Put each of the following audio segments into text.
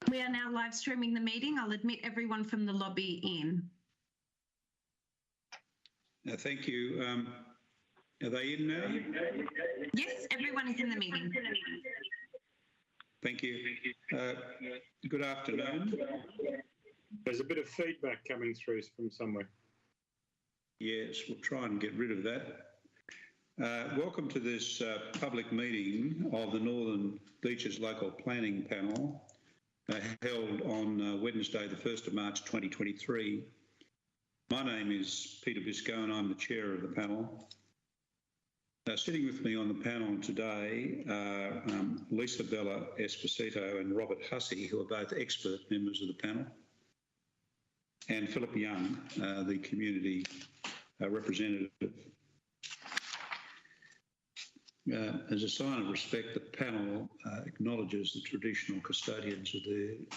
We are now live streaming the meeting. I'll admit everyone from the lobby in. Thank you. Are they in now? Yes, everyone is in the meeting. Thank you. Good afternoon. There's a bit of feedback coming through from somewhere. Yes, we'll try and get rid of that. Welcome to this public meeting of the Northern Beaches Local Planning Panel held on Wednesday, the 1st of March 2023. My name is Peter Biscoe and I'm the chair of the panel. Sitting with me on the panel today are Lisa Bella Esposito and Robert Hussey, who are both expert members of the panel, and Philip Young, the community representative. As a sign of respect, the panel acknowledges the traditional custodians of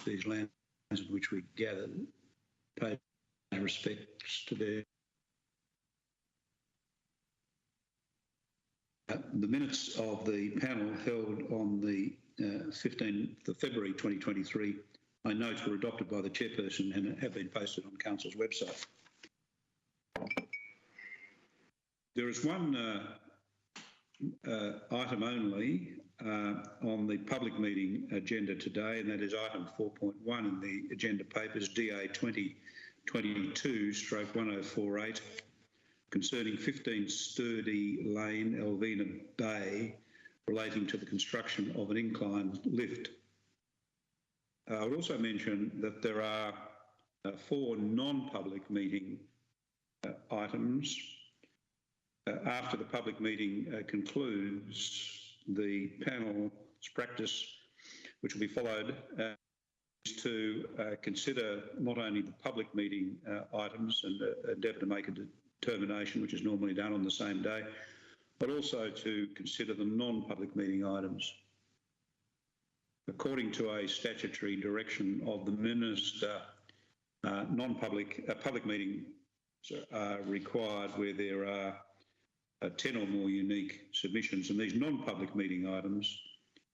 these lands in which we gather, pay respects to their. The minutes of the panel held on the 15th of February 2023, I note, were adopted by the chairperson and have been posted on Council's website. There is one item only on the public meeting agenda today, and that is item 4.1 in the agenda papers, DA 2022/1048, concerning 15 Sturdy Lane, Elvina Bay, relating to the construction of an inclined lift. I would also mention that there are 4 non-public meeting items. After the public meeting concludes, the panel's practice, which will be followed, is to consider not only the public meeting items and endeavour to make a determination, which is normally done on the same day, but also to consider the non-public meeting items. According to a statutory direction of the Minister, public meetings are required where there are 10 or more unique submissions, and these non-public meeting items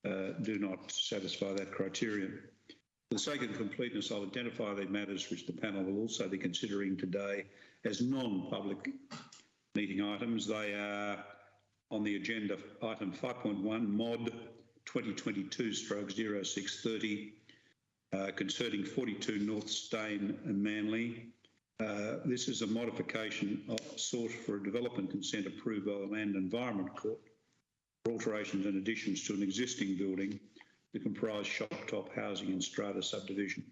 do not satisfy that criterion. For the sake of completeness, I'll identify the matters which the panel will also be considering today as non-public meeting items. They are on the agenda: item 5.1, mod 2022/0630, concerning 42 North Stane and Manly. This is a modification sought for a development consent approved by the Land Environment Court for alterations and additions to an existing building to comprise shop-top housing and strata subdivision.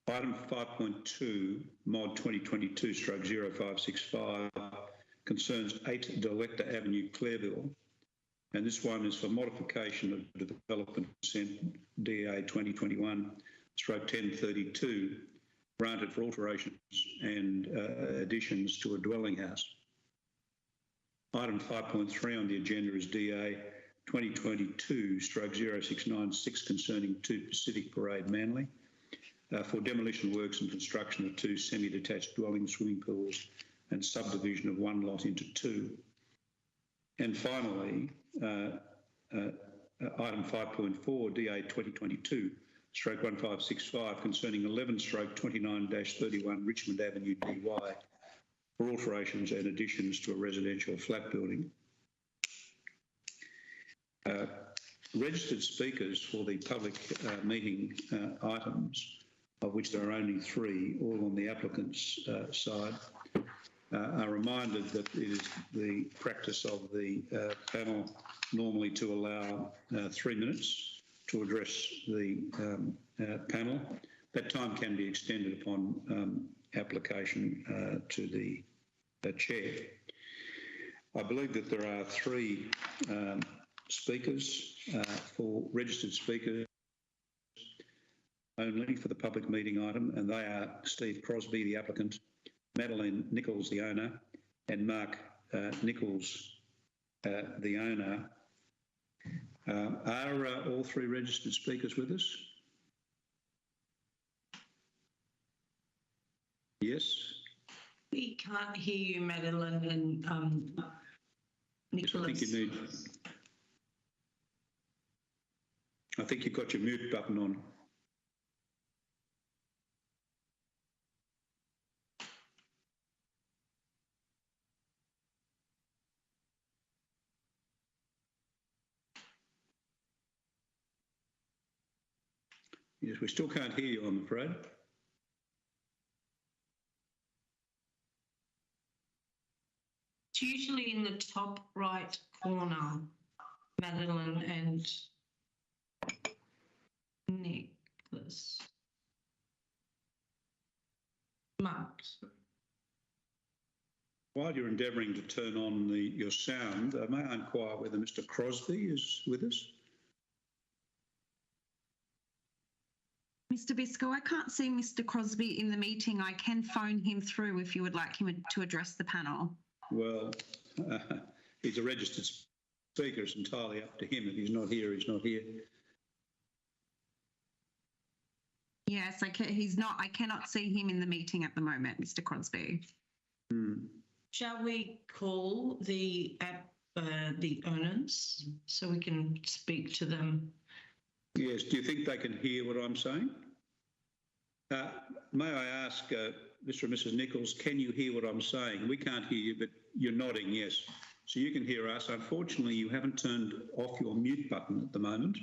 Item 5.2, mod 2022/0565, concerns 8 Delecta Avenue, Clairville, and this one is for modification of development consent DA 2021/1032, granted for alterations and additions to a dwelling house. Item 5.3 on the agenda is DA 2022/0696, concerning 2 Pacific Parade, Manly, for demolition works and construction of 2 semi-detached dwelling swimming pools and subdivision of 1 lot into 2. And finally, item 5.4, DA 2022/1565, concerning 11/29-31 Richmond Avenue, DY, for alterations and additions to a residential flat building. Registered speakers for the public meeting items, of which there are only 3, all on the applicant's side, are reminded that it is the practice of the panel normally to allow 3 minutes to address the panel. That time can be extended upon application to the chair. I believe that there are 3 speakers for registered speakers only for the public meeting item, and they are Steve Crosby, the applicant, Madeline Nichols, the owner, and Mark Nichols, the owner. Are all 3 registered speakers with us? Yes? We can't hear you, Madeline and Nicholas. I think you need... I think you've got your mute button on. Yes, we still can't hear you, I'm afraid. It's usually in the top right corner, Madeline and Nicholas. Mark. While you're endeavouring to turn on your sound, may I inquire whether Mr. Crosby is with us? Mr. Biscoe, I can't see Mr. Crosby in the meeting. I can phone him through if you would like him to address the panel. Well, he's a registered speaker. It's entirely up to him. If he's not here, he's not here. Yes, he's not. I cannot see him in the meeting at the moment, Mr. Crosby. Shall we call the owners so we can speak to them? Yes. Do you think they can hear what I'm saying? May I ask Mr. and Mrs. Nichols, can you hear what I'm saying? We can't hear you, but you're nodding, yes. So you can hear us. Unfortunately, you haven't turned off your mute button at the moment,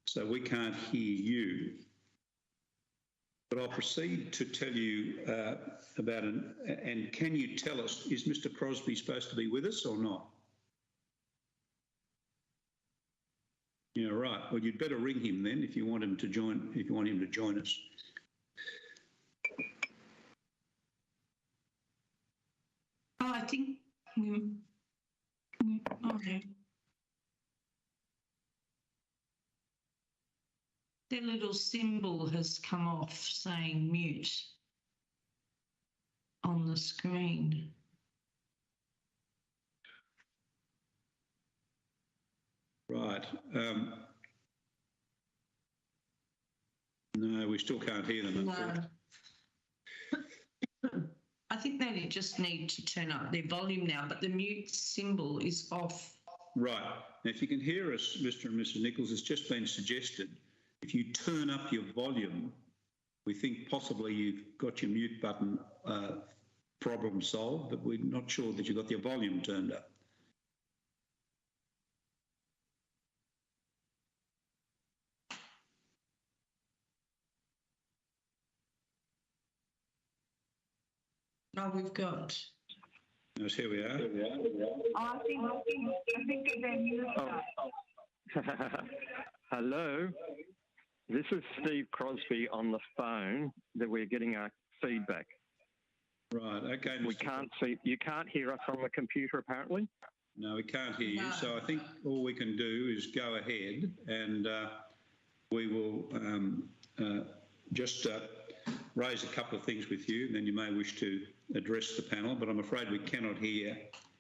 so we can't hear you. But I'll proceed to tell you about and can you tell us, is Mr. Crosby supposed to be with us or not? Yeah, right. Well, you'd better ring him then if you want him to join. If you want him to join us. Oh, I think. Okay. Their little symbol has come off saying mute on the screen. Right. No, we still can't hear them. No. I think they just need to turn up their volume now, but the mute symbol is off. Right. Now, if you can hear us, Mr. and Mrs. Nichols, it's just been suggested, if you turn up your volume, we think possibly you've got your mute button problem solved, but we're not sure that you've got your volume turned up. No, we've got. Yes, here we are. I think they're muted. Hello, this is Steve Crosby on the phone that we're getting our feedback. Right, okay. We can't see, you can't hear us on the computer apparently? No, we can't hear you. So I think all we can do is go ahead and we will just raise a couple of things with you, and then you may wish to address the panel, but I'm afraid we cannot hear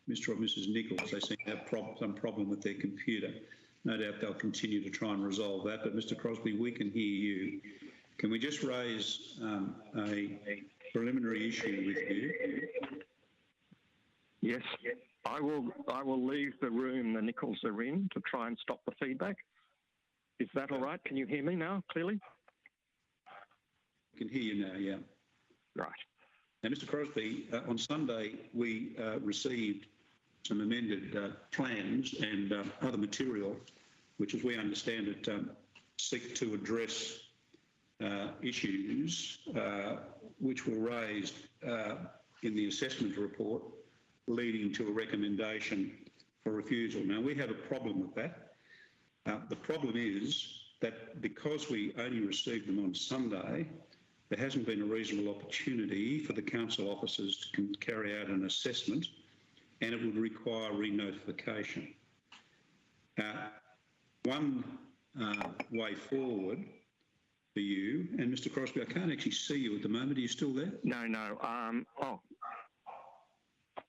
Mr. or Mrs. Nichols. They seem to have some problem with their computer. No doubt they'll continue to try and resolve that, but Mr. Crosby, we can hear you. Can we just raise a preliminary issue with you? Yes, I will leave the room the Nichols are in to try and stop the feedback. Is that all right? Can you hear me now clearly? I can hear you now, yeah. Right. Now, Mr. Crosby, on Sunday we received some amended plans and other material, which, as we understand it, seek to address issues which were raised in the assessment report, leading to a recommendation for refusal. Now, we have a problem with that. The problem is that because we only received them on Sunday, there hasn't been a reasonable opportunity for the council officers to carry out an assessment, and it would require re-notification. One way forward for you, and Mr. Crosby, I can't actually see you at the moment. Are you still there? No.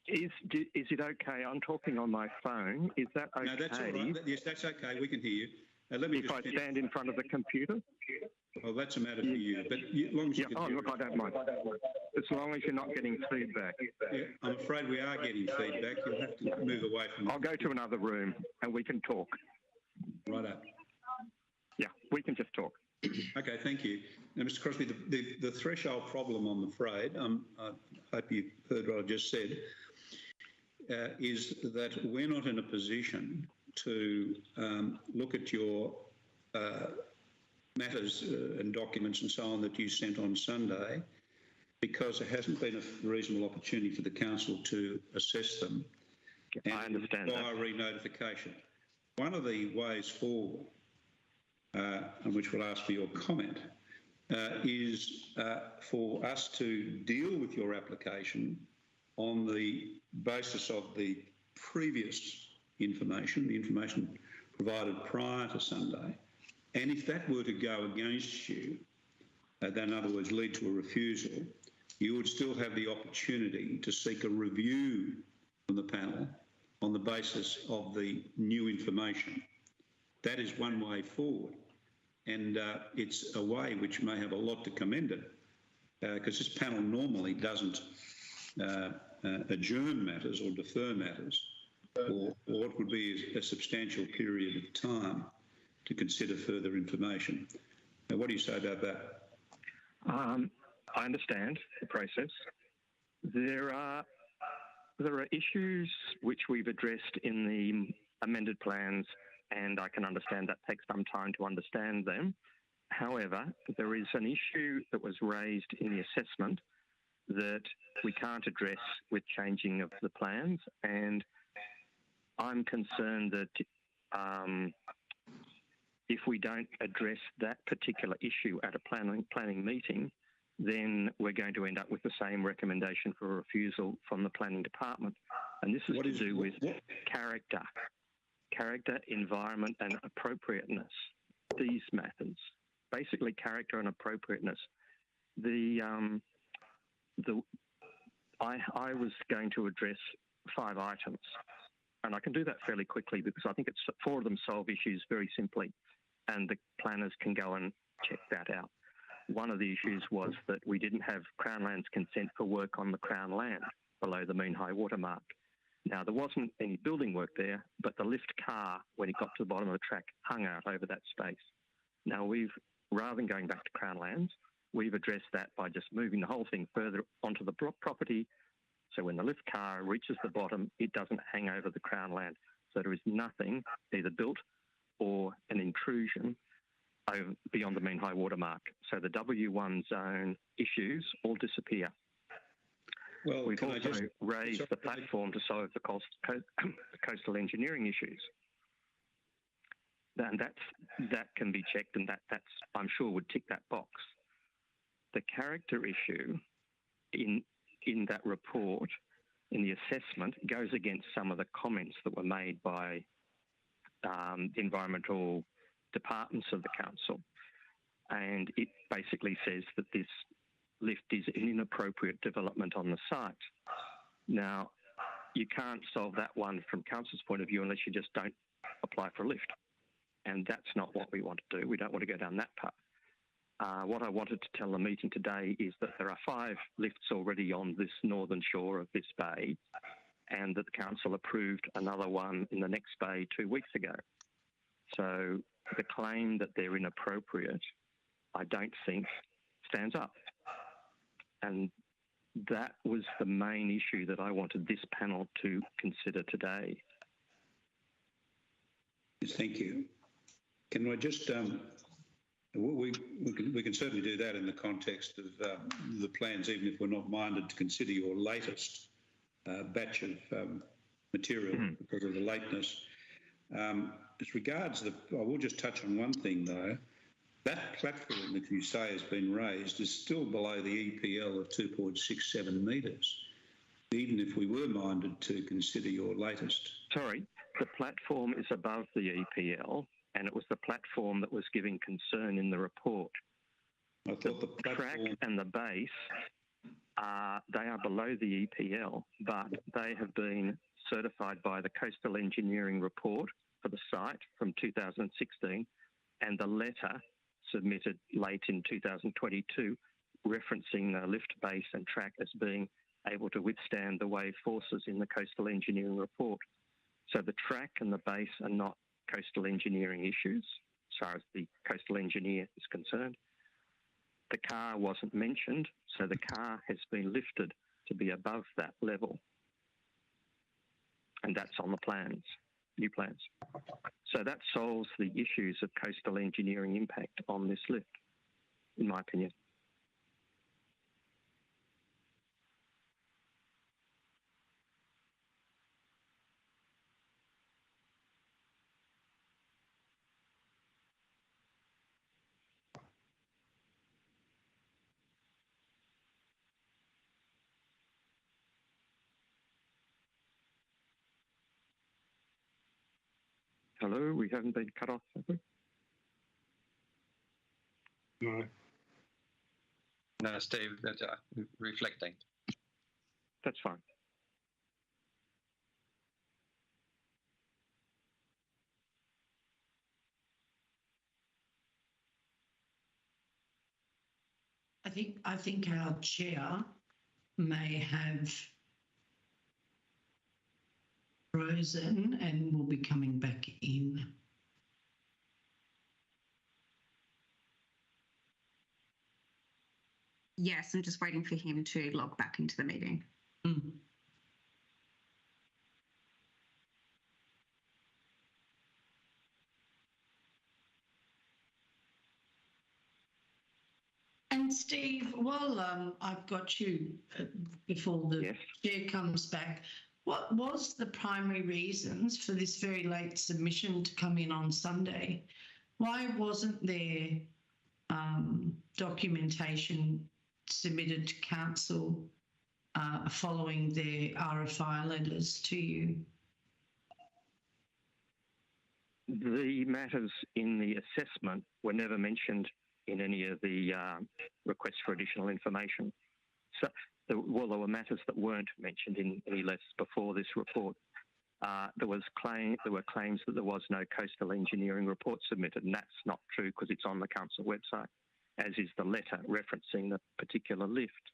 Is it okay? I'm talking on my phone. Is that okay? No, that's all right. Yes, that's okay. We can hear you. Let me if just I stand in front of the computer? Well, that's a matter for you. But as long as you can hear look, I don't mind. As long as you're not getting feedback. Yeah, I'm afraid we are getting feedback. You'll have to move away from it. I'll go to another room and we can talk. Right up. Yeah. We can just talk. Okay, thank you. Now, Mr. Crosbie, the threshold problem, I'm afraid, I hope you've heard what I just said, is that we're not in a position to look at your matters and documents and so on that you sent on Sunday, because there hasn't been a reasonable opportunity for the council to assess them. I understand that. Require re-notification. One of the ways forward, and which we'll ask for your comment, is for us to deal with your application on the basis of the previous information, the information provided prior to Sunday. And if that were to go against you, then in other words lead to a refusal, you would still have the opportunity to seek a review from the panel on the basis of the new information. That is one way forward. And it's a way which may have a lot to commend it, because this panel normally doesn't adjourn matters or defer matters or what would be a substantial period of time to consider further information. Now, what do you say about that? I understand the process. There are issues which we've addressed in the amended plans, and I can understand that takes some time to understand them. However, there is an issue that was raised in the assessment that we can't address with changing of the plans, and I'm concerned that if we don't address that particular issue at a planning meeting, then we're going to end up with the same recommendation for a refusal from the planning department. And this is to do with character, environment and appropriateness. These matters, basically character and appropriateness. I was going to address 5 items, and I can do that fairly quickly because I think 4 of them solve issues very simply, and the planners can go and check that out. One of the issues was that we didn't have Crown Land's consent for work on the Crown Land below the mean high water mark. Now, there wasn't any building work there, but the lift car, when it got to the bottom of the track, hung out over that space. Now, rather than going back to Crown Lands, we've addressed that by just moving the whole thing further onto the property. So when the lift car reaches the bottom, it doesn't hang over the Crown Land. So there is nothing either built or an intrusion beyond the mean high water mark. So the W1 zone issues all disappear. Well, we've also raised the platform to solve the coastal engineering issues. And that can be checked, and that's I'm sure would tick that box. The character issue in that report, in the assessment, goes against some of the comments that were made by the environmental departments of the council. And it basically says that this lift is an inappropriate development on the site. Now, you can't solve that one from council's point of view unless you just don't apply for a lift. And that's not what we want to do. We don't want to go down that path. What I wanted to tell the meeting today is that there are 5 lifts already on this northern shore of this bay, and that the council approved another one in the next bay 2 weeks ago. So the claim that they're inappropriate, I don't think stands up. And that was the main issue that I wanted this panel to consider today. Thank you. Can I just, we can certainly do that in the context of the plans, even if we're not minded to consider your latest batch of material because of the lateness. As regards I will just touch on one thing though. That platform that you say has been raised is still below the EPL of 2.67 metres, even if we were minded to consider your latest. Sorry, the platform is above the EPL, and it was the platform that was giving concern in the report. I thought the track and the base, they are below the EPL, but they have been certified by the Coastal Engineering Report for the site from 2016, and the letter submitted late in 2022 referencing the lift base and track as being able to withstand the wave forces in the Coastal Engineering Report. So the track and the base are not coastal engineering issues. far as the coastal engineer is concerned. The car wasn't mentioned, so the car has been lifted to be above that level. And that's on the plans, new plans. So that solves the issues of coastal engineering impact on this lift, in my opinion. Hello, we haven't been cut off, have we? No. No, Steve, that's reflecting. That's fine. I think our chair may have frozen and will be coming back in. Yes, I'm just waiting for him to log back into the meeting. Mm. And Steve, while I've got you before the Yes. chair comes back, what was the primary reasons for this very late submission to come in on Sunday? Why wasn't there documentation submitted to council following their RFI letters to you? The matters in the assessment were never mentioned in any of the requests for additional information. So, there were matters that weren't mentioned in any letters before this report. There were claims that there was no coastal engineering report submitted, and that's not true because it's on the council website, as is the letter referencing the particular lift.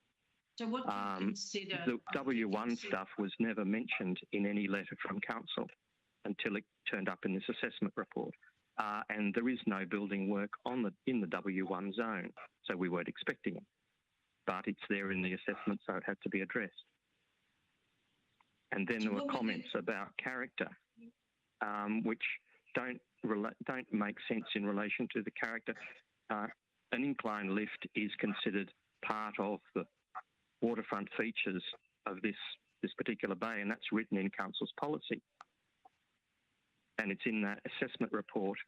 So what do you consider? The W1 stuff was never mentioned in any letter from council until it turned up in this assessment report. And there is no building work in the W1 zone, so we weren't expecting it. But it's there in the assessment, so it had to be addressed. And then there were comments about character, which don't make sense in relation to the character. An incline lift is considered part of the waterfront features of this particular bay, and that's written in council's policy. And it's in that assessment report,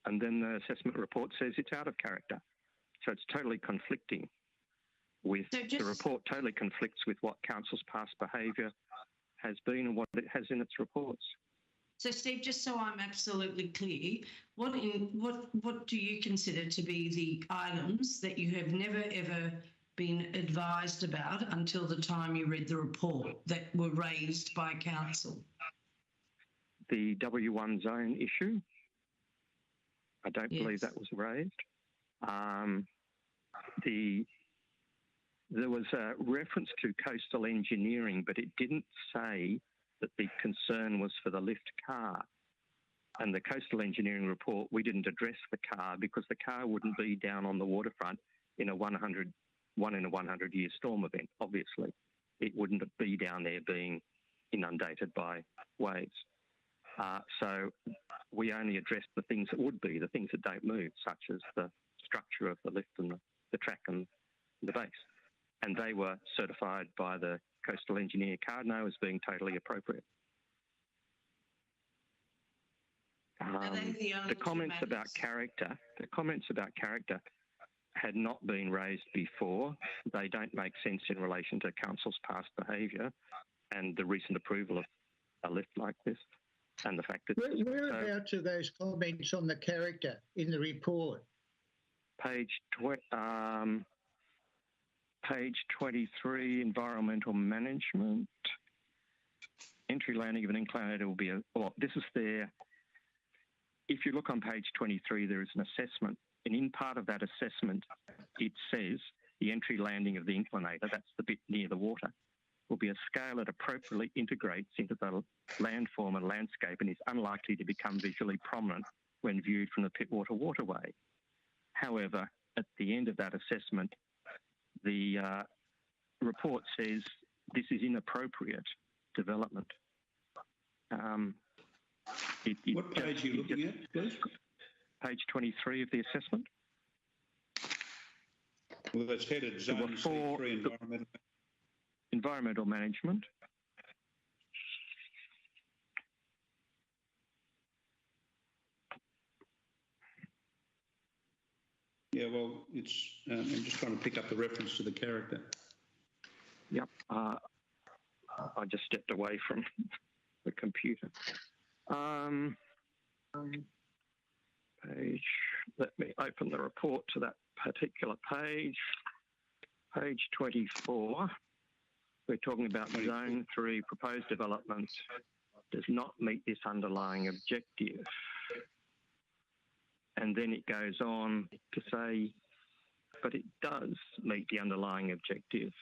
and then the assessment report says it's out of character. So it's totally conflicting with, the report totally conflicts with what council's past behaviour has been and what it has in its reports. So Steve, just so I'm absolutely clear, what do you consider to be the items that you have never ever been advised about until the time you read the report that were raised by council? The W1 zone issue, I don't believe that was raised. There was a reference to coastal engineering, but it didn't say that the concern was for the lift car. And the coastal engineering report, we didn't address the car because the car wouldn't be down on the waterfront in a 100-year storm event, obviously. It wouldn't be down there being inundated by waves. So we only addressed the things that would be, the things that don't move, such as the structure of the lift and the track and the base. And they were certified by the coastal engineer Cardno as being totally appropriate. The comments about character had not been raised before. They don't make sense in relation to council's past behaviour and the recent approval of a lift like this. And the fact that whereabouts are those comments on the character in the report? Page 23, environmental management. Entry landing of an inclinator will be this is there. If you look on page 23, there is an assessment, and in part of that assessment, it says the entry landing of the inclinator, that's the bit near the water, will be a scale that appropriately integrates into the landform and landscape and is unlikely to become visually prominent when viewed from the Pittwater waterway. However, at the end of that assessment, the report says this is inappropriate development. What page are you looking at, please? Page 23 of the assessment. Well, that's headed Zone C3 Environmental Management. Yeah, well, it's. I'm just trying to pick up the reference to the character. Yep. I just stepped away from the computer. Page. Let me open the report to that particular page. Page 24. We're talking about Zone 3 proposed development does not meet this underlying objective. And then it goes on to say, but it does meet the underlying objective.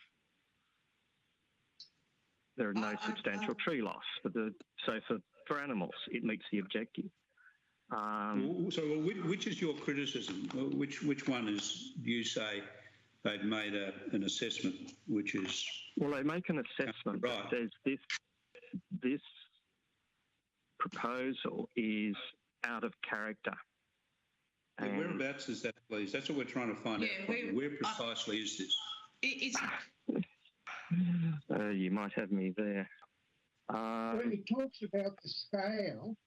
There are no substantial tree loss for animals. It meets the objective. So which is your criticism? Which one is you say they've made an assessment which is... Well, they make an assessment that says this proposal is out of character. And whereabouts is that, please? That's what we're trying to find out. Where precisely is this? You might have me there. Well, it talks about the scale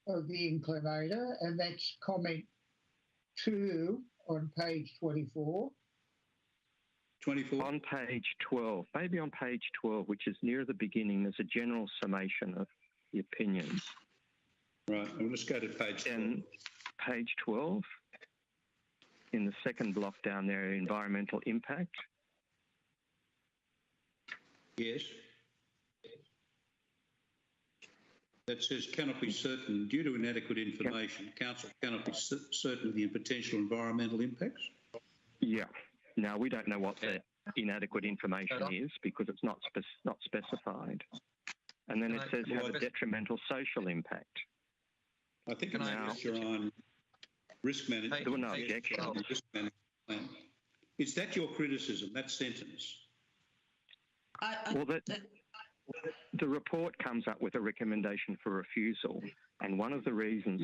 of the inclinator, and that's comment 2 on page 24. 24? On page 12, maybe on page 12, which is near the beginning, there's a general summation of the opinions. Right, I'll just go to page 12. And page 12, in the second block down there, environmental impact. Yes. That says cannot be certain due to inadequate information. Council cannot be certain of the potential environmental impacts. Yeah. Now we don't know what the inadequate information is because it's not specified. And then it says have a detrimental social impact. I think it's based on risk management. There were no objections. Is that your criticism, that sentence? The report comes up with a recommendation for refusal, and one of the reasons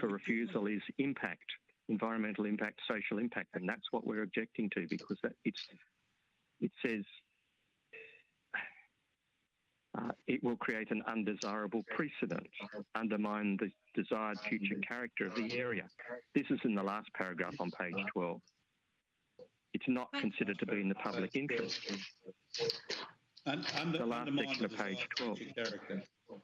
for refusal is impact, environmental impact, social impact, and that's what we're objecting to because it says it will create an undesirable precedent, undermine the desired future character of the area. This is in the last paragraph on page 12. It's not considered to be in the public interest. The last section of page 12.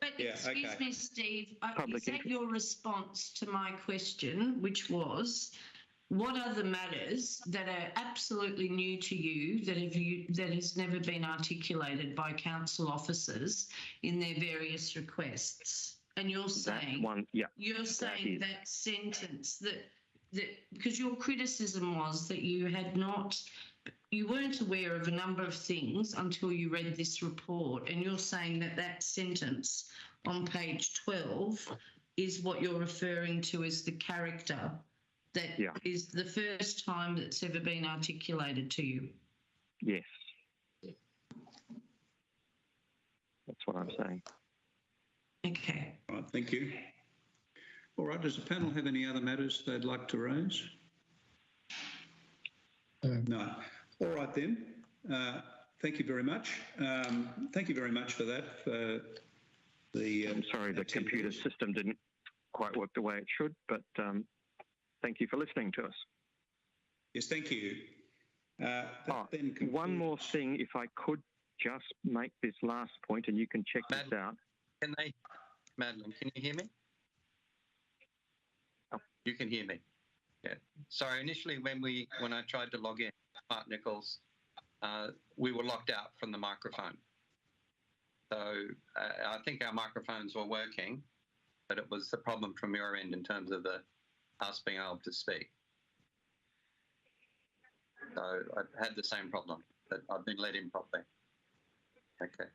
But excuse me, Steve, is that your response to my question, which was, what are the matters that are absolutely new to you that has never been articulated by council officers in their various requests? And you're saying that sentence that because your criticism was that you weren't aware of a number of things until you read this report, and you're saying that sentence on page 12 is what you're referring to as the character that is the first time that's ever been articulated to you. Yes. That's what I'm saying. Okay. All right, thank you. All right, does the panel have any other matters they'd like to raise? No. All right then. Thank you very much. Thank you very much for that. I'm sorry, the computer system didn't quite work the way it should, but thank you for listening to us. Yes, thank you. One more thing, if I could just make this last point, and you can check this out. Madeline, can you hear me? Oh, you can hear me. Yeah. Sorry, initially when I tried to log in, Mark Nichols, we were locked out from the microphone. So I think our microphones were working, but it was the problem from your end in terms of us being able to speak. So I had the same problem, but I've been let in properly. Okay.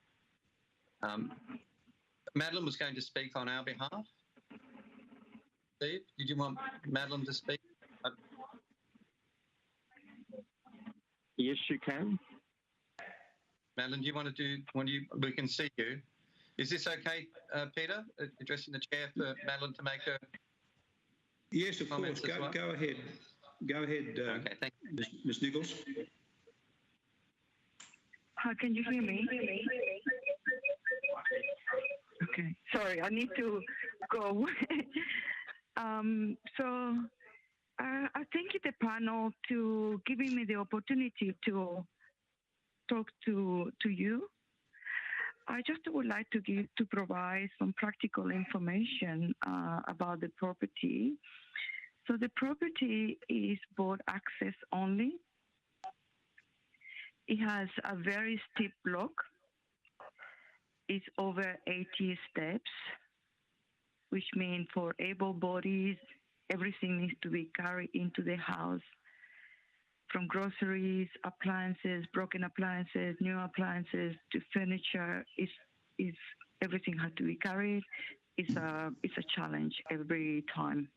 Madeline was going to speak on our behalf. Steve, did you want Madeline to speak? Yes, you can. Madeline, do you want to do? We can see you. Is this okay, Peter? Addressing the chair for Madeline to make her. Yes, of course. Go ahead. Go ahead, Okay, thank you. Ms. Nichols. How can you hear me? Okay. Sorry, I need to go. I thank you, the panel, to giving me the opportunity to talk to you. I just would like to provide some practical information about the property. So the property is board access only. It has a very steep block. It's over 80 steps, which means for able bodies, everything needs to be carried into the house, from groceries, appliances, broken appliances, new appliances, to furniture. Is everything has to be carried. It's a challenge every time.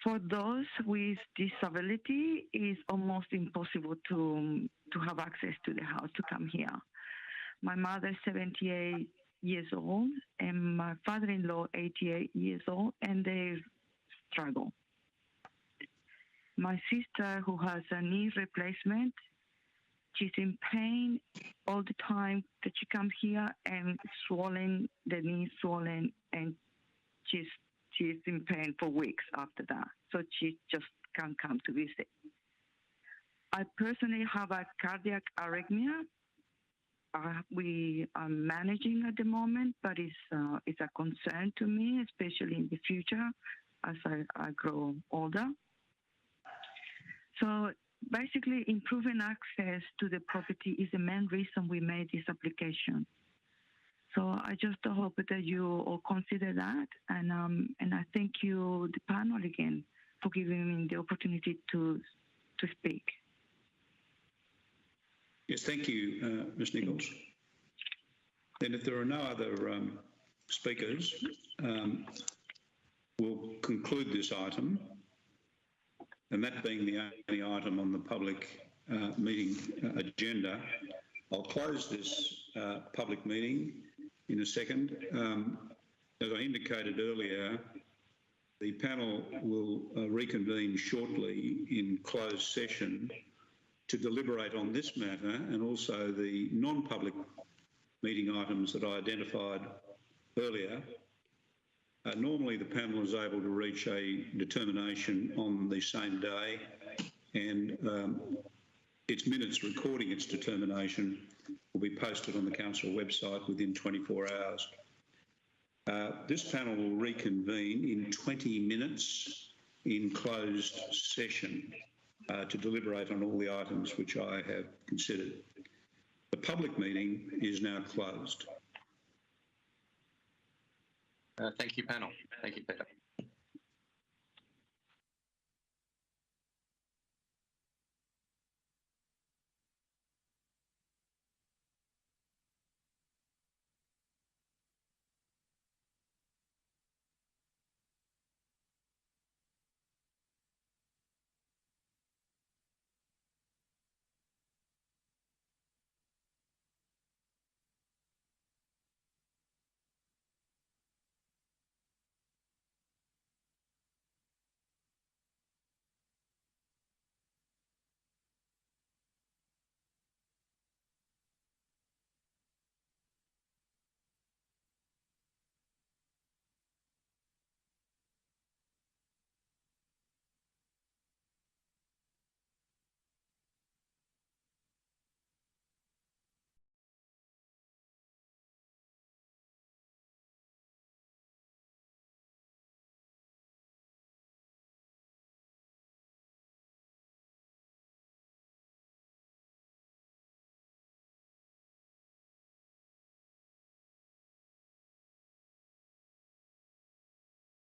For those with disability, it's almost impossible to have access to the house, to come here. My mother is 78 years old, and my father-in-law 88 years old, and they struggle. My sister, who has a knee replacement, she's in pain all the time that she comes here, and swollen, the knee swollen, and she's in pain for weeks after that. So she just can't come to visit. I personally have a cardiac arrhythmia. We are managing at the moment, but it's a concern to me, especially in the future as I grow older. So basically, improving access to the property is the main reason we made this application. So I just hope that you all consider that, and I thank you, the panel, again, for giving me the opportunity to speak. Yes, thank you, Ms. Nichols. And if there are no other speakers, we'll conclude this item. And that being the only item on the public meeting agenda, I'll close this public meeting in a second. As I indicated earlier, the panel will reconvene shortly in closed session to deliberate on this matter and also the non-public meeting items that I identified earlier. Normally the panel is able to reach a determination on the same day, and its minutes recording its determination will be posted on the council website within 24 hours. This panel will reconvene in 20 minutes in closed session to deliberate on all the items which I have considered. The public meeting is now closed. Thank you, panel. Thank you, Peter.